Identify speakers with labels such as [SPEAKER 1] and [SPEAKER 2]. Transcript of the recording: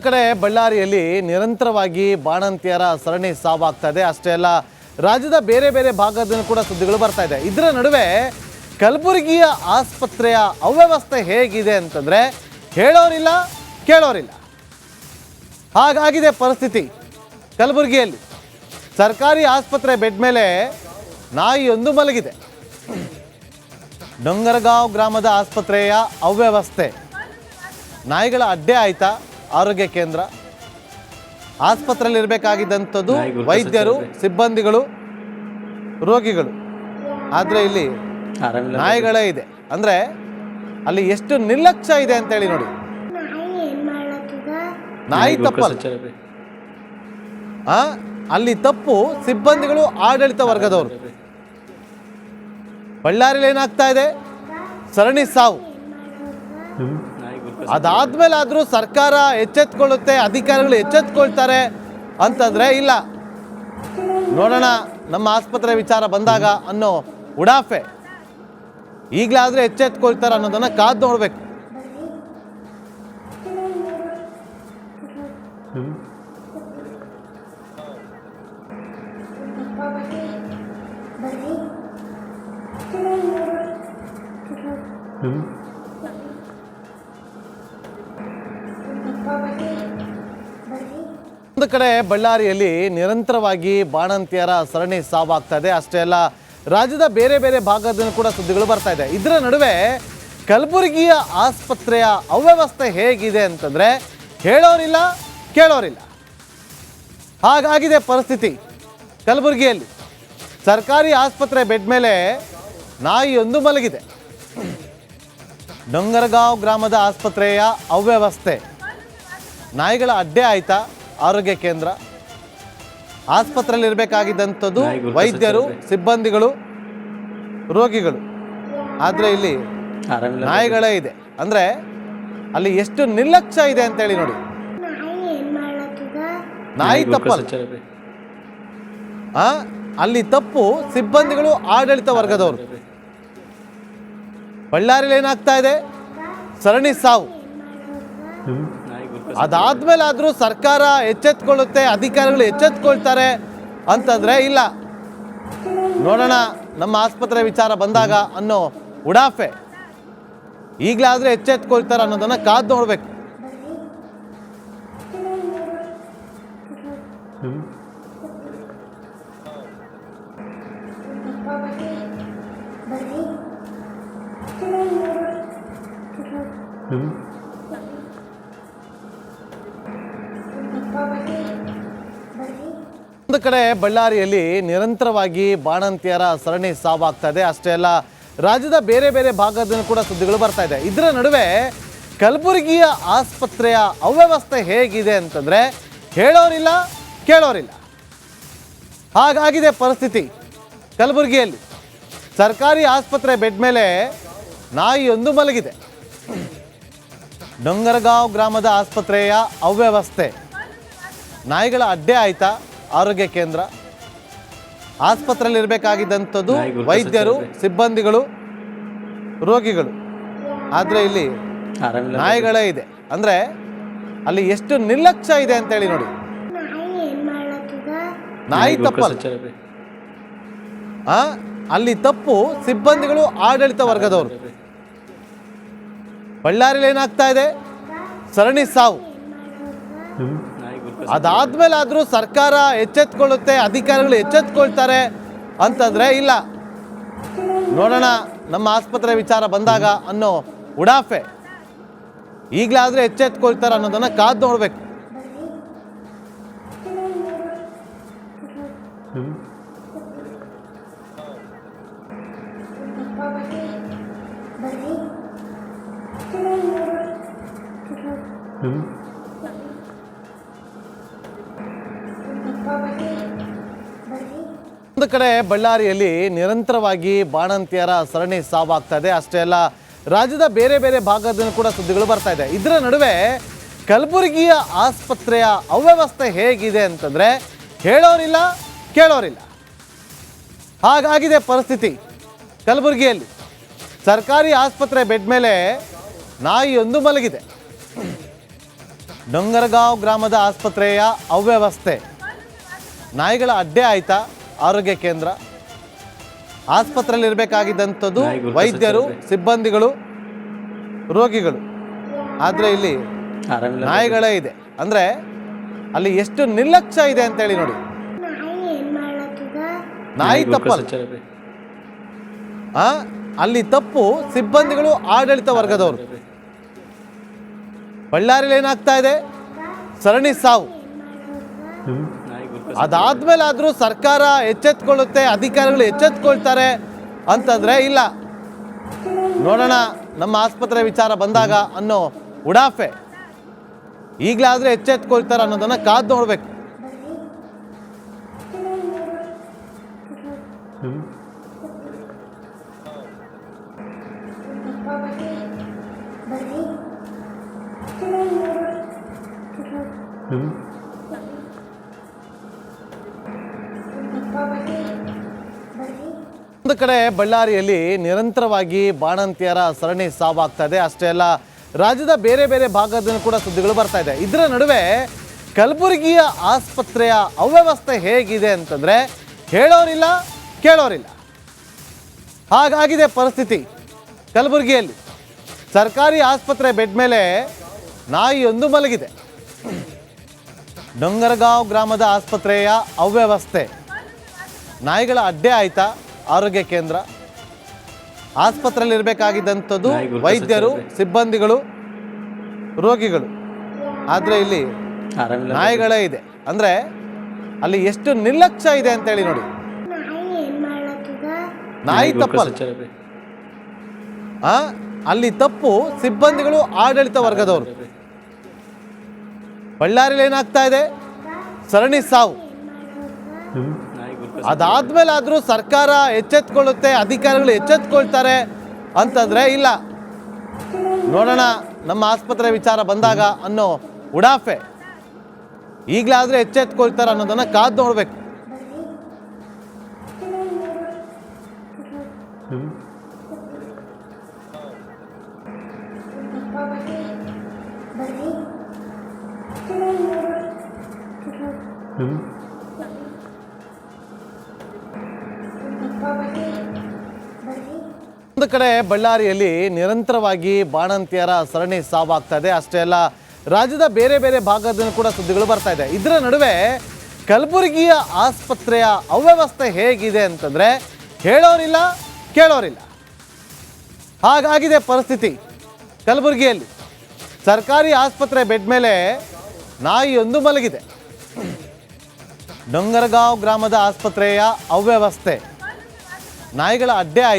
[SPEAKER 1] ಕಡೆ ಬಳ್ಳಾರಿಯಲ್ಲಿ ನಿರಂತರವಾಗಿ ಬಾಣಂತಿಯರ ಸರಣಿ ಸಾವಾಗ್ತಾ ಇದೆ. ಅಷ್ಟೇ ಅಲ್ಲ, ರಾಜ್ಯದ ಬೇರೆ ಬೇರೆ ಭಾಗದಿಂದ ಕೂಡ ಸುದ್ದಿಗಳು ಬರ್ತಾ ಇದೆ. ಇದರ ನಡುವೆ ಕಲಬುರಗಿಯ ಆಸ್ಪತ್ರೆಯ ಅವ್ಯವಸ್ಥೆ ಹೇಗಿದೆ ಅಂತಂದ್ರೆ ಹೇಳೋರಿಲ್ಲ ಕೇಳೋರಿಲ್ಲ, ಹಾಗಾಗಿದೆ ಪರಿಸ್ಥಿತಿ. ಕಲಬುರಗಿಯಲ್ಲಿ ಸರ್ಕಾರಿ ಆಸ್ಪತ್ರೆ ಬೆಡ್ ಮೇಲೆ ನಾಯಿಯೊಂದು ಮಲಗಿದೆ. ಡೊಂಗರಗಾಂವ್ ಗ್ರಾಮದ ಆಸ್ಪತ್ರೆಯ ಅವ್ಯವಸ್ಥೆ, ನಾಯಿಗಳ ಅಡ್ಡೆ ಆಯ್ತಾ ಆರೋಗ್ಯ ಕೇಂದ್ರ. ಆಸ್ಪತ್ರೆಯಲ್ಲಿ ಇರಬೇಕಾಗಿದ್ದಂಥದ್ದು ವೈದ್ಯರು, ಸಿಬ್ಬಂದಿಗಳು, ರೋಗಿಗಳು. ಆದರೆ ಇಲ್ಲಿ ನಾಯಿಗಳೇ ಇದೆ. ಅಂದರೆ ಅಲ್ಲಿ ಎಷ್ಟು ನಿರ್ಲಕ್ಷ್ಯ ಇದೆ ಅಂತೇಳಿ ನೋಡಿ. ನಾಯಿ ತಪ್ಪಲ್ಲ, ಅಲ್ಲಿ ತಪ್ಪು ಸಿಬ್ಬಂದಿಗಳು, ಆಡಳಿತ ವರ್ಗದವರು. ಬಳ್ಳಾರಿಯಲ್ಲಿ ಏನಾಗ್ತಾ ಇದೆ? ಸರಣಿ ಸಾವು. ಅದಾದ್ಮೇಲೆ ಆದರೂ ಸರ್ಕಾರ ಎಚ್ಚೆತ್ಕೊಳ್ಳುತ್ತೆ, ಅಧಿಕಾರಿಗಳು ಎಚ್ಚೆತ್ಕೊಳ್ತಾರೆ ಅಂತಂದ್ರೆ ಇಲ್ಲ, ನೋಡೋಣ ನಮ್ಮ ಆಸ್ಪತ್ರೆ ವಿಚಾರ ಬಂದಾಗ ಅನ್ನೋ ಉಡಾಫೆ. ಈಗಲಾದ್ರೆ ಎಚ್ಚೆತ್ಕೊಳ್ತಾರೆ ಅನ್ನೋದನ್ನ ಕಾದು ನೋಡ್ಬೇಕು. ಒಂದು ಕಡೆ ಬಳ್ಳಾರಿಯಲ್ಲಿ ನಿರಂತರವಾಗಿ ಬಾಣಂತಿಯರ ಸರಣಿ ಸಾವಾಗ್ತಾ ಇದೆ. ಅಷ್ಟೇ ಅಲ್ಲ, ರಾಜ್ಯದ ಬೇರೆ ಬೇರೆ ಭಾಗದಿಂದ ಕೂಡ ಸುದ್ದಿಗಳು ಬರ್ತಾ ಇದೆ. ಇದರ ನಡುವೆ ಕಲಬುರಗಿಯ ಆಸ್ಪತ್ರೆಯ ಅವ್ಯವಸ್ಥೆ ಹೇಗಿದೆ ಅಂತಂದ್ರೆ ಹೇಳೋರಿಲ್ಲ ಕೇಳೋರಿಲ್ಲ, ಹಾಗಾಗಿದೆ ಪರಿಸ್ಥಿತಿ. ಕಲಬುರಗಿಯಲ್ಲಿ ಸರ್ಕಾರಿ ಆಸ್ಪತ್ರೆ ಬೆಡ್ ಮೇಲೆ ನಾಯಿಯೊಂದು ಮಲಗಿದೆ. ಡೊಂಗರಗಾಂವ್ ಗ್ರಾಮದ ಆಸ್ಪತ್ರೆಯ ಅವ್ಯವಸ್ಥೆ, ನಾಯಿಗಳ ಅಡ್ಡೆ ಆಯ್ತಾ ಆರೋಗ್ಯ ಕೇಂದ್ರ. ಆಸ್ಪತ್ರೆಯಲ್ಲಿ ಇರಬೇಕಾಗಿದ್ದಂಥದ್ದು ವೈದ್ಯರು, ಸಿಬ್ಬಂದಿಗಳು, ರೋಗಿಗಳು. ಆದರೆ ಇಲ್ಲಿ ನಾಯಿಗಳೇ ಇದೆ. ಅಂದರೆ ಅಲ್ಲಿ ಎಷ್ಟು ನಿರ್ಲಕ್ಷ್ಯ ಇದೆ ಅಂತೇಳಿ ನೋಡಿ. ನಾಯಿ ತಪ್ಪಲ್ಲ, ಅಲ್ಲಿ ತಪ್ಪು ಸಿಬ್ಬಂದಿಗಳು, ಆಡಳಿತ ವರ್ಗದವರು. ಬಳ್ಳಾರಿಯಲ್ಲಿ ಏನಾಗ್ತಾ ಇದೆ? ಸರಣಿ ಸಾವು. ಅದಾದ್ಮೇಲೆ ಆದರೂ ಸರ್ಕಾರ ಎಚ್ಚೆತ್ಕೊಳ್ಳುತ್ತೆ, ಅಧಿಕಾರಿಗಳು ಎಚ್ಚೆತ್ಕೊಳ್ತಾರೆ ಅಂತಂದ್ರೆ ಇಲ್ಲ, ನೋಡೋಣ ನಮ್ಮ ಆಸ್ಪತ್ರೆ ವಿಚಾರ ಬಂದಾಗ ಅನ್ನೋ ಉಡಾಫೆ. ಈಗಲಾದ್ರೆ ಎಚ್ಚೆತ್ಕೊಳ್ತಾರೆ ಅನ್ನೋದನ್ನ ಕಾದು ನೋಡ್ಬೇಕು. ಒಂದು ಕಡೆ ಬಳ್ಳಾರಿಯಲ್ಲಿ ನಿರಂತರವಾಗಿ ಬಾಣಂತಿಯರ ಸರಣಿ ಸಾವಾಗ್ತಾ ಇದೆ. ಅಷ್ಟೇ ಅಲ್ಲ, ರಾಜ್ಯದ ಬೇರೆ ಬೇರೆ ಭಾಗದಿಂದ ಕೂಡ ಸುದ್ದಿಗಳು ಬರ್ತಾ ಇದೆ. ಇದರ ನಡುವೆ ಕಲಬುರಗಿಯ ಆಸ್ಪತ್ರೆಯ ಅವ್ಯವಸ್ಥೆ ಹೇಗಿದೆ ಅಂತಂದ್ರೆ ಹೇಳೋರಿಲ್ಲ ಕೇಳೋರಿಲ್ಲ, ಹಾಗಾಗಿದೆ ಪರಿಸ್ಥಿತಿ. ಕಲಬುರಗಿಯಲ್ಲಿ ಸರ್ಕಾರಿ ಆಸ್ಪತ್ರೆ ಬೆಡ್ ಮೇಲೆ ನಾಯಿಯೊಂದು ಮಲಗಿದೆ. ಡೊಂಗರಗಾಂವ್ ಗ್ರಾಮದ ಆಸ್ಪತ್ರೆಯ ಅವ್ಯವಸ್ಥೆ, ನಾಯಿಗಳ ಅಡ್ಡೆ ಆಯ್ತಾ ಆರೋಗ್ಯ ಕೇಂದ್ರ. ಆಸ್ಪತ್ರೆಯಲ್ಲಿ ಇರಬೇಕಾಗಿದ್ದಂಥದ್ದು ವೈದ್ಯರು, ಸಿಬ್ಬಂದಿಗಳು, ರೋಗಿಗಳು. ಆದರೆ ಇಲ್ಲಿ ನಾಯಿಗಳೇ ಇದೆ. ಅಂದರೆ ಅಲ್ಲಿ ಎಷ್ಟು ನಿರ್ಲಕ್ಷ್ಯ ಇದೆ ಅಂತೇಳಿ ನೋಡಿ. ನಾಯಿ ತಪ್ಪಲ್ಲ, ಅಲ್ಲಿ ತಪ್ಪು ಸಿಬ್ಬಂದಿಗಳು, ಆಡಳಿತ ವರ್ಗದವರು. ಬಳ್ಳಾರಿಯಲ್ಲಿ ಏನಾಗ್ತಾ ಇದೆ? ಸರಣಿ ಸಾವು. ಅದಾದ್ಮೇಲೆ ಆದರೂ ಸರ್ಕಾರ ಎಚ್ಚೆತ್ಕೊಳ್ಳುತ್ತೆ, ಅಧಿಕಾರಿಗಳು ಎಚ್ಚೆತ್ಕೊಳ್ತಾರೆ ಅಂತಂದ್ರೆ ಇಲ್ಲ, ನೋಡೋಣ ನಮ್ಮ ಆಸ್ಪತ್ರೆ ವಿಚಾರ ಬಂದಾಗ ಅನ್ನೋ ಉಡಾಫೆ. ಈಗಲಾದ್ರೆ ಎಚ್ಚೆತ್ಕೊಳ್ತಾರೆ ಅನ್ನೋದನ್ನ ಕಾದು ನೋಡ್ಬೇಕು. ಒಂದು ಕಡೆ ಬಳ್ಳಾರಿಯಲ್ಲಿ ನಿರಂತರವಾಗಿ ಬಾಣಂತಿಯರ ಸರಣಿ ಸಾವಾಗ್ತಾ ಇದೆ. ಅಷ್ಟೇ ಅಲ್ಲ, ರಾಜ್ಯದ ಬೇರೆ ಬೇರೆ ಭಾಗದಿಂದ ಕೂಡ ಸುದ್ದಿಗಳು ಬರ್ತಾ ಇದೆ. ಇದರ ನಡುವೆ ಕಲಬುರಗಿಯ ಆಸ್ಪತ್ರೆಯ ಅವ್ಯವಸ್ಥೆ ಹೇಗಿದೆ ಅಂತಂದ್ರೆ ಹೇಳೋರಿಲ್ಲ ಕೇಳೋರಿಲ್ಲ, ಹಾಗಾಗಿದೆ ಪರಿಸ್ಥಿತಿ. ಕಲಬುರಗಿಯಲ್ಲಿ ಸರ್ಕಾರಿ ಆಸ್ಪತ್ರೆ ಬೆಡ್ ಮೇಲೆ ನಾಯಿಯೊಂದು ಮಲಗಿದೆ. ಡೊಂಗರಗಾಂವ್ ಗ್ರಾಮದ ಆಸ್ಪತ್ರೆಯ ಅವ್ಯವಸ್ಥೆ, ನಾಯಿಗಳ ಅಡ್ಡೆ ಆಯ್ತಾ ಆರೋಗ್ಯ ಕೇಂದ್ರ. ಆಸ್ಪತ್ರೆಯಲ್ಲಿ ಇರಬೇಕಾಗಿದ್ದಂಥದ್ದು ವೈದ್ಯರು, ಸಿಬ್ಬಂದಿಗಳು, ರೋಗಿಗಳು. ಆದರೆ ಇಲ್ಲಿ ನಾಯಿಗಳೇ ಇದೆ. ಅಂದರೆ ಅಲ್ಲಿ ಎಷ್ಟು ನಿರ್ಲಕ್ಷ್ಯ ಇದೆ ಅಂತೇಳಿ ನೋಡಿ. ನಾಯಿ ತಪ್ಪಲ್ಲ, ಅಲ್ಲಿ ತಪ್ಪು ಸಿಬ್ಬಂದಿಗಳು, ಆಡಳಿತ ವರ್ಗದವರು. ಬಳ್ಳಾರಿಯಲ್ಲಿ ಏನಾಗ್ತಾ ಇದೆ? ಸರಣಿ ಸಾವು. ಅದಾದ್ಮೇಲೆ ಆದರೂ ಸರ್ಕಾರ ಎಚ್ಚೆತ್ಕೊಳ್ಳುತ್ತೆ, ಅಧಿಕಾರಿಗಳು ಎಚ್ಚೆತ್ಕೊಳ್ತಾರೆ ಅಂತಂದ್ರೆ ಇಲ್ಲ, ನೋಡೋಣ ನಮ್ಮ ಆಸ್ಪತ್ರೆ ವಿಚಾರ ಬಂದಾಗ ಅನ್ನೋ ಉಡಾಫೆ. ಈಗಲಾದ್ರೆ ಎಚ್ಚೆತ್ಕೊಳ್ತಾರೆ ಅನ್ನೋದನ್ನ ಕಾದು ನೋಡ್ಬೇಕು. ಒಂದು ಕಡೆ ಬಳ್ಳಾರಿಯಲ್ಲಿ ನಿರಂತರವಾಗಿ ಬಾಣಂತಿಯರ ಸರಣಿ ಸಾವಾಗ್ತಾ ಇದೆ. ಅಷ್ಟೇ ಅಲ್ಲ, ರಾಜ್ಯದ ಬೇರೆ ಬೇರೆ ಭಾಗದಿಂದ ಕೂಡ ಸುದ್ದಿಗಳು ಬರ್ತಾ ಇದೆ. ಇದರ ನಡುವೆ ಕಲಬುರಗಿಯ ಆಸ್ಪತ್ರೆಯ ಅವ್ಯವಸ್ಥೆ ಹೇಗಿದೆ ಅಂತಂದ್ರೆ ಹೇಳೋರಿಲ್ಲ, ಕೇಳೋರಿಲ್ಲ. ಹಾಗಾಗಿದೆ ಪರಿಸ್ಥಿತಿ. ಕಲಬುರಗಿಯಲ್ಲಿ ಸರ್ಕಾರಿ ಆಸ್ಪತ್ರೆ ಬೆಡ್ ಮೇಲೆ ನಾಯಿಯೊಂದು ಮಲಗಿದೆ. ಡೊಂಗರಗಾಂವ್ ಗ್ರಾಮದ ಆಸ್ಪತ್ರೆಯ ಅವ್ಯವಸ್ಥೆ, ನಾಯಿಗಳ ಅಡ್ಡೆ ಆಯ್ತಾ ಆರೋಗ್ಯ ಕೇಂದ್ರ. ಆಸ್ಪತ್ರೆಯಲ್ಲಿ ಇರಬೇಕಾಗಿದ್ದಂಥದ್ದು ವೈದ್ಯರು, ಸಿಬ್ಬಂದಿಗಳು, ರೋಗಿಗಳು. ಆದರೆ ಇಲ್ಲಿ ನಾಯಿಗಳೇ ಇದೆ. ಅಂದರೆ ಅಲ್ಲಿ ಎಷ್ಟು ನಿರ್ಲಕ್ಷ್ಯ ಇದೆ ಅಂತೇಳಿ ನೋಡಿ. ನಾಯಿ ತಪ್ಪಲ್ಲ, ಅಲ್ಲಿ ತಪ್ಪು ಸಿಬ್ಬಂದಿಗಳು, ಆಡಳಿತ ವರ್ಗದವರು. ಬಳ್ಳಾರಿಯಲ್ಲಿ ಏನಾಗ್ತಾ ಇದೆ? ಸರಣಿ ಸಾವು. ಅದಾದ್ಮೇಲೆ ಆದರೂ ಸರ್ಕಾರ ಎಚ್ಚೆತ್ಕೊಳ್ಳುತ್ತೆ, ಅಧಿಕಾರಿಗಳು ಎಚ್ಚೆತ್ಕೊಳ್ತಾರೆ ಅಂತಂದ್ರೆ ಇಲ್ಲ, ನೋಡೋಣ ನಮ್ಮ ಆಸ್ಪತ್ರೆ ವಿಚಾರ ಬಂದಾಗ ಅನ್ನೋ ಉಡಾಫೆ. ಈಗಲಾದ್ರೆ ಎಚ್ಚೆತ್ಕೊಳ್ತಾರೆ ಅನ್ನೋದನ್ನ ಕಾದು ನೋಡ್ಬೇಕು. ಒಂದು ಕಡೆ ಬಳ್ಳಾರಿಯಲ್ಲಿ ನಿರಂತರವಾಗಿ ಬಾಣಂತಿಯರ ಸರಣಿ ಸಾವಾಗ್ತಾ ಇದೆ. ಅಷ್ಟೇ ಅಲ್ಲ, ರಾಜ್ಯದ ಬೇರೆ ಬೇರೆ ಭಾಗದಿಂದ ಕೂಡ ಸುದ್ದಿಗಳು ಬರ್ತಾ ಇದೆ. ಇದರ ನಡುವೆ ಕಲಬುರಗಿಯ ಆಸ್ಪತ್ರೆಯ ಅವ್ಯವಸ್ಥೆ ಹೇಗಿದೆ ಅಂತಂದ್ರೆ ಹೇಳೋರಿಲ್ಲ, ಕೇಳೋರಿಲ್ಲ. ಹಾಗಾಗಿದೆ ಪರಿಸ್ಥಿತಿ. ಕಲಬುರಗಿಯಲ್ಲಿ ಸರ್ಕಾರಿ ಆಸ್ಪತ್ರೆ ಬೆಡ್ ಮೇಲೆ ನಾಯಿಯೊಂದು ಮಲಗಿದೆ. ಡೊಂಗರಗಾಂವ್ ಗ್ರಾಮದ ಆಸ್ಪತ್ರೆಯ ಅವ್ಯವಸ್ಥೆ, ನಾಯಿಗಳ ಅಡ್ಡೆ ಆಯ್ತು.